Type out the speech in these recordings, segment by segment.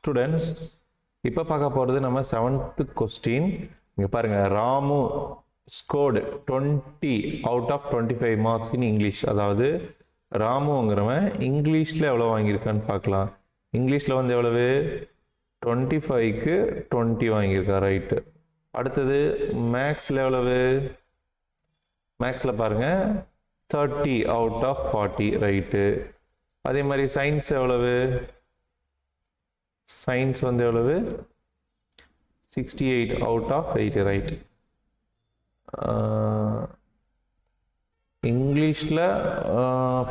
Students, இப்போ பார்க்க போகிறது நம்ம 7th கொஸ்டின். இங்கே பாருங்கள், Ramu scored 20 out of 25 marks in English. அதாவது ராமுங்கிறவன் இங்கிலீஷில் எவ்வளோ வாங்கியிருக்கான்னு பார்க்கலாம். இங்கிலீஷில் வந்து எவ்வளவு? 25க்கு 20 வாங்கியிருக்கா, ரைட்டு. அடுத்தது மேக்ஸில் எவ்வளவு? மேக்ஸில் பாருங்கள் 30 out of 40, ரைட்டு. அதே மாதிரி சயின்ஸ் எவ்வளவு? சயின்ஸ் வந்து எவ்வளவு? 68 out of 80, ரைட். இங்கிலீஷில்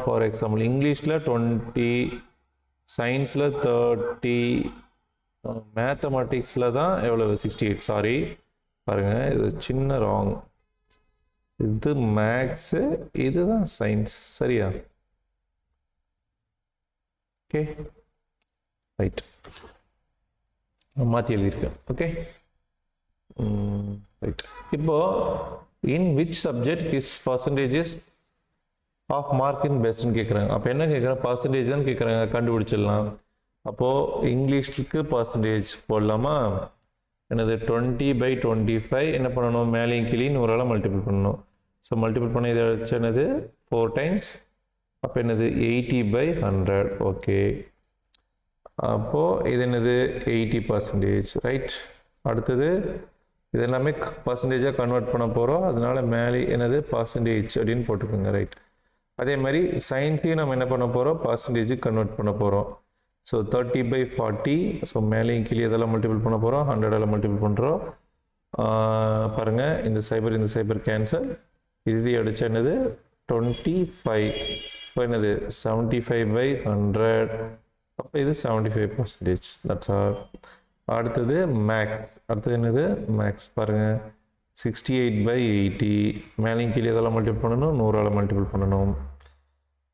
ஃபார் எக்ஸாம்பிள் இங்கிலீஷில் 20, சயின்ஸில் 30, மேத்தமெட்டிக்ஸில் தான் எவ்வளவு? 68. சாரி பாருங்கள், இது சின்ன ராங். இது மேக்ஸு, இதுதான் சயின்ஸ், சரியா? Okay, right. மாற்றி எழுதியிருக்கேன். Okay, right. இப்போ in which subject his percentages of mark in பெஸ்ட்னு கேட்குறாங்க. அப்போ என்ன கேட்குறேன்? பர்சன்டேஜ் தான் கேட்குறாங்க, கண்டுபிடிச்சிடலாம். அப்போது இங்கிலீஷ்க்கு பர்சன்டேஜ் போடலாமா? என்னது? 20/25 என்ன பண்ணணும்? மேலேயும் கீழே 100ஆல் மல்டிபிள் பண்ணணும். ஸோ மல்டிபிள் பண்ண இதை வச்சு என்னது? 4 times. அப்போ என்னது? 80/100. ஓகே, அப்போது இது என்னது? 80%, ரைட். அடுத்தது இது எல்லாமே பர்சன்டேஜாக கன்வெர்ட் பண்ண போகிறோம், அதனால மேலே என்னது? பர்சன்டேஜ் அப்படின்னு போட்டுக்கோங்க, ரைட். அதே மாதிரி சயின்ஸையும் நம்ம என்ன பண்ண போகிறோம்? பர்சன்டேஜுக்கு கன்வெர்ட் பண்ண போகிறோம். ஸோ 30/40. ஸோ மேலேயும் கீழே இதெல்லாம் மல்டிபிள் பண்ண போகிறோம், 100ஆல் மல்டிபிள் பண்ணுறோம். பாருங்கள், இந்த சைபர் கேன்சல். இது அடித்தா என்னது? 25. இப்போ என்னது? 75/100. அப்போ இது 75%. That's all. அடுத்தது மேக்ஸ். அடுத்தது என்னது? மேக்ஸ் பாருங்கள், 68/80. மேலேயும் கீழே இதெல்லாம் மல்டிபிள் பண்ணணும், 100ஆல் மல்டிபிள் பண்ணணும்.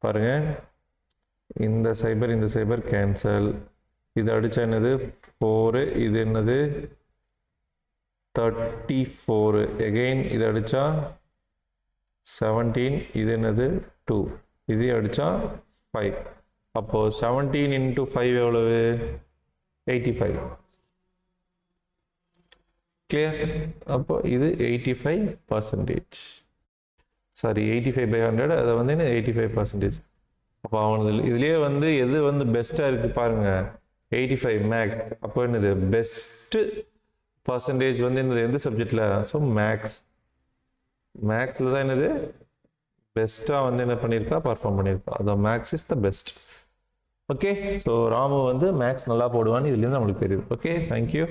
பாருங்கள், இந்த சைபர் கேன்சல். இது அடித்தா என்னது? 4. இது என்னது? 34. எகெயின் இது அடித்தா 17. இது என்னது? 2. இது அடித்தா 5. அப்போது 17 into 5 எவ்வளவு? 85. கிளியர்? அப்போ இது 85%. சாரி, 85/100. அதை வந்து என்ன? 85%. அப்போ அவனது இதுலேயே வந்து எது வந்து பெஸ்ட்டாக இருக்குது பாருங்கள், 85 மேக்ஸ். அப்போ என்னது? பெஸ்ட்டு பர்சன்டேஜ் வந்து என்னது? எந்த சப்ஜெக்டில்? ஸோ மேக்ஸில் தான் என்னது? பெஸ்ட்டாக வந்து என்ன பண்ணியிருக்கா? பர்ஃபார்ம் பண்ணியிருக்கா. அதான் maths is the best. Okay, so Ramu வந்து மேக்ஸ் நல்லா போடுவான்னு இதுலேருந்து நம்மளுக்கு தெரியுது. Okay, thank you.